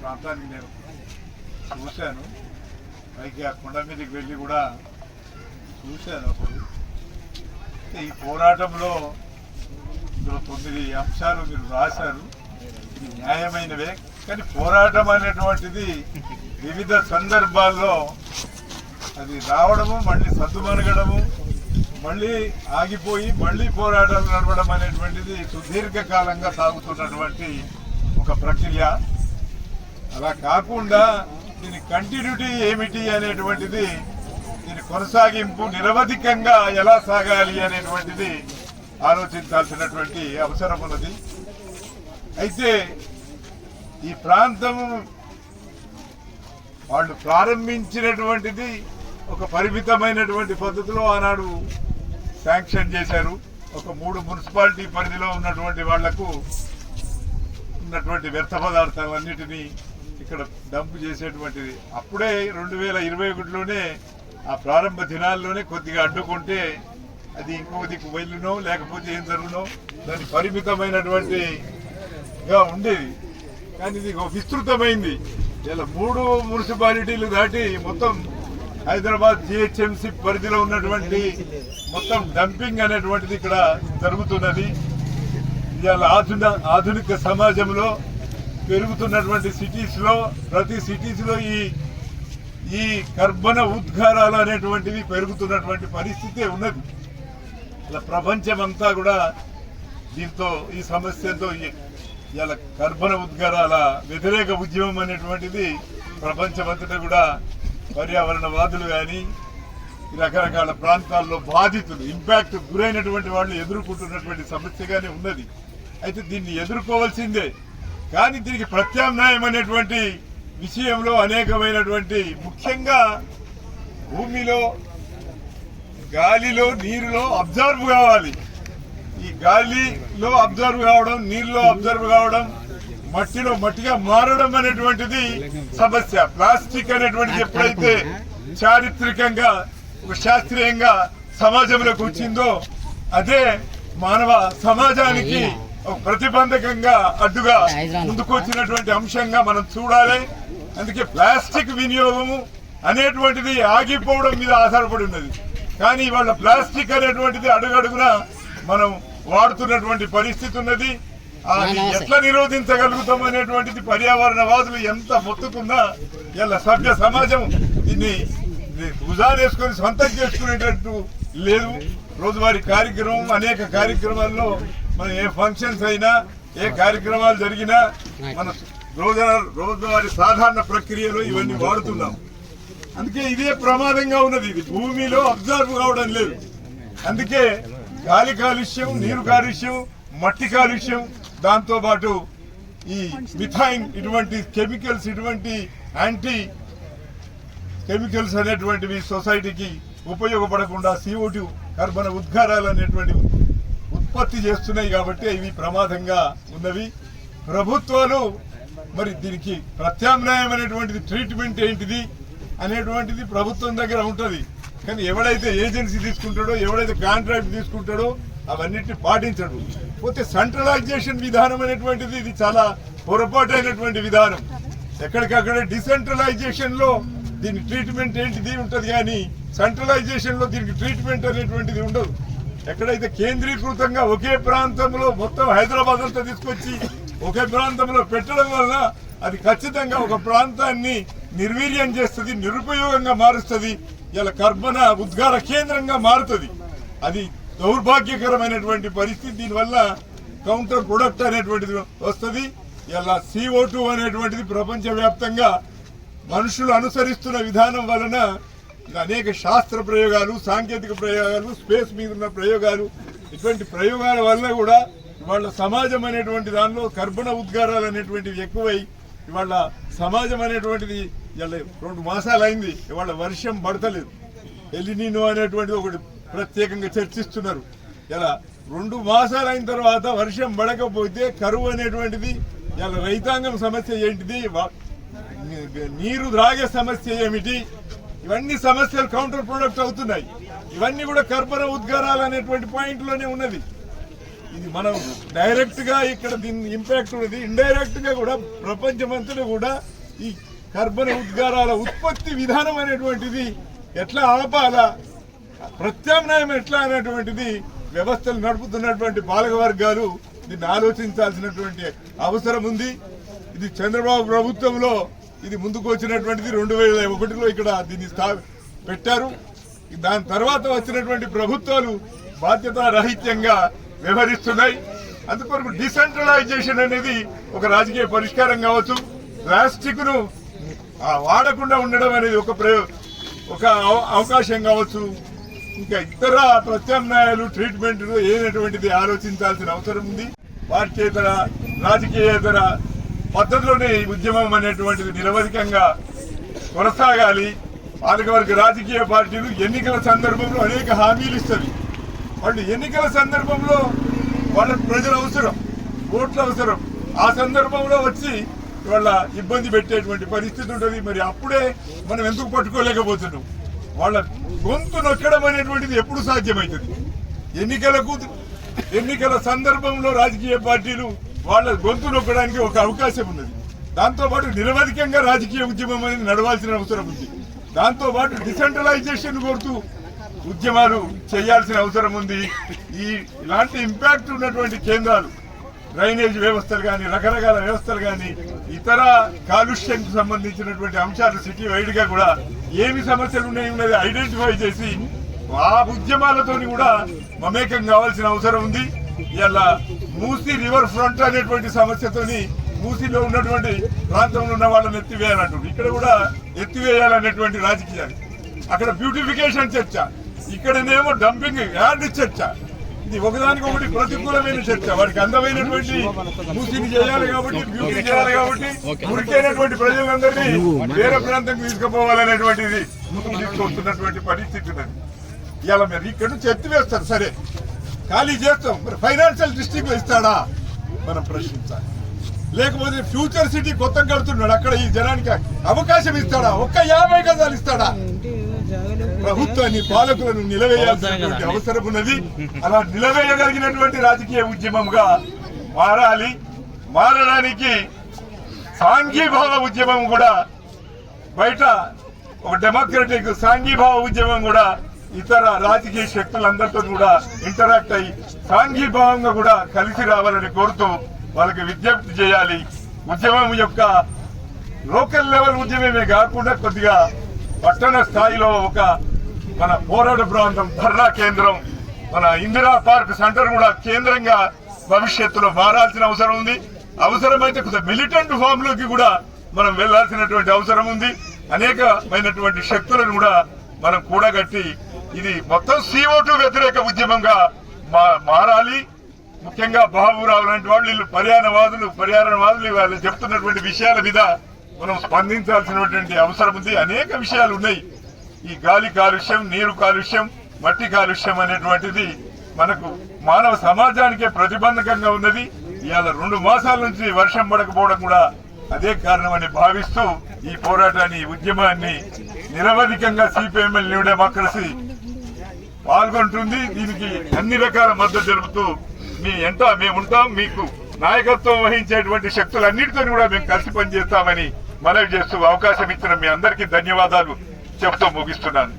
ప్రాంతానికి నేను చూశాను. పైకి ఆ కొండ మీదకి వెళ్ళి కూడా చూశాను. అప్పుడు ఈ పోరాటంలో 9 అంశాలు మీరు రాశారు. ఇది న్యాయమైనవే, కానీ పోరాటం అనేటువంటిది వివిధ సందర్భాల్లో అది రావడము, మళ్ళీ సద్దుమణగడము, మళ్ళీ ఆగిపోయి మళ్ళీ పోరాటాలు నడవడం అనేటువంటిది సుదీర్ఘకాలంగా సాగుతున్నటువంటి ఒక ప్రక్రియ. అలా కాకుండా దీని కంటిన్యూటీ ఏమిటి అనేటువంటిది, దీని కొనసాగింపు నిరవధికంగా ఎలా సాగాలి అనేటువంటిది ఆలోచించాల్సినటువంటి అవసరం ఉన్నది. అయితే ఈ ప్రాంతం వాళ్ళు ప్రారంభించినటువంటిది ఒక పరిమితమైనటువంటి పద్ధతిలో ఆనాడు శాంక్షన్ చేశారు. ఒక 3 మున్సిపాలిటీ పరిధిలో ఉన్నటువంటి వాళ్లకు ఉన్నటువంటి వ్యర్థ పదార్థాలన్నిటినీ ఇక్కడ డంప్ చేసేటువంటిది. అప్పుడే 2021లోనే ఆ ప్రారంభ దినాల్లోనే కొద్దిగా అడ్డుకుంటే అది ఇంకో దిక్కు వెళ్ళునో లేకపోతే ఏం జరుగునో దాని పరిమితమైనటువంటిగా ఉండేది. కానీ ఇది విస్తృతమైంది. ఇలా 3 మున్సిపాలిటీలు దాటి మొత్తం హైదరాబాద్ జిహెచ్ఎంసీ పరిధిలో ఉన్నటువంటి మొత్తం డంపింగ్ అనేటువంటిది ఇక్కడ జరుగుతున్నది. ఇవాళ ఆధునిక సమాజంలో పెరుగుతున్నటువంటి సిటీస్లో, ప్రతి సిటీస్లో ఈ కర్బన ఉద్గారాలు అనేటువంటివి పెరుగుతున్నటువంటి పరిస్థితి ఉన్నది. ఇలా ప్రపంచమంతా కూడా దీంతో, ఈ సమస్యతో, ఇలా కర్బన ఉద్గారాల వ్యతిరేక ఉద్యమం అనేటువంటిది ప్రపంచమంతటా కూడా పర్యావరణవాదులు కానీ రకరకాల ప్రాంతాల్లో బాధితులు, ఇంపాక్ట్ గురైనటువంటి వాళ్ళు ఎదుర్కొంటున్నటువంటి సమస్యగానే ఉన్నది. అయితే దీన్ని ఎదుర్కోవాల్సిందే, కానీ దీనికి ప్రత్యామ్నాయం అనేటువంటి విషయంలో అనేకమైనటువంటి, ముఖ్యంగా భూమిలో, గాలిలో, నీరులో అబ్జర్వ్ కావాలి. ఈ గాలిలో అబ్జర్వ్ కావడం, నీరులో అబ్జర్వ్ కావడం, మట్టిలో మట్టిగా మారడం అనేటువంటిది సమస్య. ప్లాస్టిక్ అనేటువంటిది ఎప్పుడైతే చారిత్రకంగా, ఒక శాస్త్రీయంగా సమాజంలోకి వచ్చిందో అదే మానవ సమాజానికి ఒక ప్రతిబంధకంగా, అడ్డుగా ముందుకొచ్చినటువంటి అంశంగా మనం చూడాలి. అందుకే ప్లాస్టిక్ వినియోగము అనేటువంటిది ఆగిపోవడం మీద ఆధారపడి ఉన్నది. కానీ ఇవాళ ప్లాస్టిక్ అనేటువంటిది అడుగడుగున మనం వాడుతున్నటువంటి పరిస్థితి ఉన్నది. అది ఎట్లా నిరోధించగలుగుతాం అనేటువంటిది పర్యావరణవాదులు ఎంత మొత్తుకున్నా ఇలా సభ్య సమాజం దీన్ని భుజానేసుకొని సొంతం చేసుకునేటట్టు లేదు. రోజువారీ కార్యక్రమం, అనేక కార్యక్రమాల్లో మనం ఏ ఫంక్షన్స్ అయినా, ఏ కార్యక్రమాలు జరిగినా మన రోజువారీ సాధారణ ప్రక్రియలో ఇవన్నీ వాడుతున్నాం. అందుకే ఇదే ప్రమాదంగా ఉన్నది. ఇది భూమిలో అబ్జర్వ్ కావడం లేదు. అందుకే గాలి కాలుష్యం, నీరు కాలుష్యం, మట్టి కాలుష్యం, దాంతో పాటు ఈ మిథైన్, ఇటువంటి కెమికల్స్, ఇటువంటి యాంటీ కెమికల్స్ అనేటువంటివి సొసైటీకి ఉపయోగపడకుండా CO2 కర్బన ఉద్గారాలు అనేటువంటివి ఉత్పత్తి చేస్తున్నాయి. కాబట్టి ఇవి ప్రమాదంగా ఉన్నవి. ప్రభుత్వాలు మరి దీనికి ప్రత్యామ్నాయం అనేటువంటిది, ట్రీట్మెంట్ ఏంటిది అనేటువంటిది ప్రభుత్వం దగ్గర ఉంటుంది. కానీ ఎవడైతే ఏజెన్సీ తీసుకుంటాడో, ఎవడైతే కాంట్రాక్ట్ తీసుకుంటాడో అవన్నిటిని పాటించడు. పోతే సెంట్రలైజేషన్ విధానం అనేటువంటిది ఇది చాలా పొరపాటైనటువంటి విధానం. ఎక్కడికక్కడ డిసెంట్రలైజేషన్ లో దీని ట్రీట్మెంట్ ఏంటిది ఉంటుంది, కానీ సెంట్రలైజేషన్ లో దీనికి ట్రీట్మెంట్ అనేటువంటిది ఉండదు. ఎక్కడైతే కేంద్రీకృతంగా ఒకే ప్రాంతంలో మొత్తం హైదరాబాద్ అంతా తీసుకొచ్చి ఒకే ప్రాంతంలో పెట్టడం వల్ల అది ఖచ్చితంగా ఒక ప్రాంతాన్ని నిర్వీర్యం చేస్తుంది, నిరుపయోగంగా మారుస్తుంది, ఇలా కర్బన ఉద్గార కేంద్రంగా మారుతుంది. అది దౌర్భాగ్యకరమైనటువంటి పరిస్థితి. దీనివల్ల కౌంటర్ ప్రొడక్ట్ అనేటువంటిది వస్తుంది. ఇలా CO2 అనేటువంటిది ప్రపంచవ్యాప్తంగా మనుషులు అనుసరిస్తున్న విధానం వలన అనేక శాస్త్ర ప్రయోగాలు, సాంకేతిక ప్రయోగాలు, స్పేస్ మీద ఉన్న ప్రయోగాలు, ఇటువంటి ప్రయోగాల వల్ల కూడా ఇవాళ సమాజం అనేటువంటి దానిలో కర్బన ఉద్గారాలు అనేటువంటివి ఎక్కువై ఇవాళ సమాజం అనేటువంటిది ఇలా 2 మాసాలు అయింది, ఇవాళ వర్షం పడతలేదు. ఎలినినో అనేటువంటిది ఒకటి ప్రత్యేకంగా చర్చిస్తున్నారు. ఇలా 2 మాసాలు అయిన తర్వాత వర్షం పడకపోతే కరువు అనేటువంటిది, ఇలా రైతాంగం సమస్య ఏంటిది, నీరు త్రాగే సమస్య ఏమిటి, ఇవన్నీ సమస్యలు కౌంటర్ ప్రొడక్ట్ అవుతున్నాయి. ఇవన్నీ కూడా కర్బన ఉద్గారాలు అనేటువంటి పాయింట్ లోనే ఉన్నది. ఇది మనం డైరెక్ట్ గా ఇక్కడ దీని ఇంపాక్ట్ ఉన్నది, ఇండైరెక్ట్ గా కూడా ప్రపంచమంతటా కూడా ఈ కర్బన ఉద్గారాల ఉత్పత్తి విధానం అనేటువంటిది ఎట్లా ఆపాలా, ప్రత్యామ్నాయం ఎట్లా అనేటువంటిది వ్యవస్థలు నడుపుతున్నటువంటి పాలక వర్గాలు దీన్ని ఆలోచించాల్సినటువంటి అవసరం ఉంది. ఇది చంద్రబాబు ప్రభుత్వంలో ఇది ముందుకు వచ్చినటువంటిది 2001లో ఇక్కడ దీన్ని పెట్టారు. దాని తర్వాత వచ్చినటువంటి ప్రభుత్వాలు బాధ్యత రహిత్యంగా వ్యవహరిస్తున్నాయి. అందుకొరకు డిసెంట్రలైజేషన్ అనేది ఒక రాజకీయ పరిష్కారం కావచ్చు. ప్లాస్టిక్ ను వాడకుండా ఉండడం అనేది ఒక అవకాశం కావచ్చు. ఇంకా ఇతర ప్రత్యామ్నాయాలు ట్రీట్మెంట్ ఏదైనటువంటిది ఆలోచించాల్సిన అవసరం ఉంది. పార్టీయేతర రాజకీయేతర పద్ధతిలోనే ఈ ఉద్యమం అనేటువంటిది నిరవధికంగా కొనసాగాలి. పాలకవర్గ రాజకీయ పార్టీలు ఎన్నికల సందర్భంలో అనేక హామీలు ఇస్తుంది. వాళ్ళు ఎన్నికల సందర్భంలో వాళ్ళకు ప్రజల అవసరం, ఓట్ల అవసరం. ఆ సందర్భంలో వచ్చి వాళ్ళ ఇబ్బంది పెట్టేటువంటి పరిస్థితి ఉంటుంది. మరి అప్పుడే మనం ఎందుకు పట్టుకోలేకపోతున్నాం? వాళ్ళ గొంతు నొక్కడం అనేటువంటిది ఎప్పుడు సాధ్యమవుతుంది? ఎన్నికల సందర్భంలో రాజకీయ పార్టీలు వాళ్ళ గొంతు నొక్కడానికి ఒక అవకాశం ఉన్నది. దాంతోపాటు నిరవధికంగా రాజకీయ ఉద్యమం అనేది నడవాల్సిన అవసరం ఉంది. దాంతోపాటు డిసెంట్రలైజేషన్ కోరుతూ ఉద్యమాలు చేయాల్సిన అవసరం ఉంది. ఇలాంటి ఇంపాక్ట్ ఉన్నటువంటి కేంద్రాలు, డ్రైనేజ్ వ్యవస్థలు కానీ, రకరకాల వ్యవస్థలు కానీ, ఇతర కాలుష్యానికి సంబంధించినటువంటి అంశాలు సిటీ వైడ్ గా కూడా ఏమి సమస్యలు ఉన్నాయన్నది ఐడెంటిఫై చేసి ఆ ఉద్యమాలతోని కూడా మమేకం కావాల్సిన అవసరం ఉంది. ఇలా మూసీ రివర్ ఫ్రంట్ అనేటువంటి సమస్యతోని మూసీలో ఉన్నటువంటి ప్రాంతంలో ఉన్న వాళ్ళని ఎత్తివేయాలంటుంది. ఇక్కడ కూడా ఎత్తివేయాలనేటువంటి రాజకీయాలు. అక్కడ బ్యూటిఫికేషన్ చర్చ, ఇక్కడనేమో డంపింగ్ యార్డ్ చర్చ. ఇది ఒకదానికొకటి ప్రతికూలమైన చర్చ. వాడికి అందమైనటువంటి మూసీని చేయాలి కాబట్టి, బ్యూటీ చేయాలి కాబట్టి, మురికైనటువంటి ప్రజలందరినీ వేరే ప్రాంతం తీసుకుపోవాలనేటువంటిది ముందుకు తీసుకొస్తున్నటువంటి పరిస్థితి ఉన్నది. ఇవాళ మీరు ఇక్కడ నుంచి ఎత్తివేస్తారు, సరే ఖాళీ చేస్తాం, మరి ఫైనాన్షియల్ డిస్ట్రిక్ట్ లో ఇస్తాడా మనం ప్రశ్నించాలి. లేకపోతే ఫ్యూచర్ సిటీ కొత్త కడుతున్నాడు, అక్కడ ఈ జనానికి అవకాశం ఇస్తాడా? 50 గజాలు ఇస్తాడా? ప్రభుత్వాన్ని, పాలకులను నిలవేయాల్సినటువంటి అవసరం ఉన్నది. అలా నిలవేయగలిగినటువంటి రాజకీయ ఉద్యమంగా మారాలి. మారడానికి సాంఘీభావ ఉద్యమం కూడా బయట ఒక డెమోక్రటిక్ సాంఘీభావ ఉద్యమం కూడా ఇతర రాజకీయ శక్తులందరితో కూడా ఇంటరాక్ట్ అయ్యి సాంఘీభావంగా కూడా కలిసి రావాలని కోరుతూ వాళ్ళకి విజ్ఞప్తి చేయాలి. ఉద్యమం యొక్క లోకల్ లెవెల్ ఉద్యమమే కాకుండా కొద్దిగా పట్టణ స్థాయిలో ఒక మన పోరాట ప్రాంతం, ధర్నా కేంద్రం, మన ఇందిరా పార్క్ సెంటర్ కూడా కేంద్రంగా భవిష్యత్తులో మారాల్సిన అవసరం ఉంది. అవసరమైతే కొంత మిలిటెంట్ ఫామ్ లోకి కూడా మనం వెళ్లాల్సినటువంటి అవసరం ఉంది. అనేకమైనటువంటి శక్తులను కూడా మనం కూడగట్టి ఇది మొత్తం CO2 వ్యతిరేక ఉద్యమంగా మారాలి. ముఖ్యంగా బాబురావు లాంటి వాళ్ళు, వీళ్ళు పర్యావరణవాదులు వాళ్ళు చెప్తున్నటువంటి విషయాల మీద మనం స్పందించాల్సినటువంటి అవసరం ఉంది. అనేక విషయాలు ఉన్నాయి. ఈ గాలి కాలుష్యం, నీరు కాలుష్యం, మట్టి కాలుష్యం అనేటువంటిది మనకు మానవ సమాజానికే ప్రతిబంధకంగా ఉన్నది. ఇవాళ 2 మాసాల నుంచి వర్షం పడకపోవడం కూడా అదే కారణమని భావిస్తూ ఈ పోరాటాన్ని, ఉద్యమాన్ని నిరవధికంగా CPIML న్యూ డెమోక్రసీ పాల్గొంటుంది. దీనికి అన్ని రకాల మద్దతు తెలుపుతూ మీ ఎంట మేముంటాం, మీకు నాయకత్వం వహించేటువంటి శక్తులన్నిటితో కూడా మేము కలిసి పనిచేస్తామని మనవి చేస్తూ అవకాశం ఇచ్చిన మీ అందరికీ ధన్యవాదాలు చెబుతూ ముగిస్తున్నాను.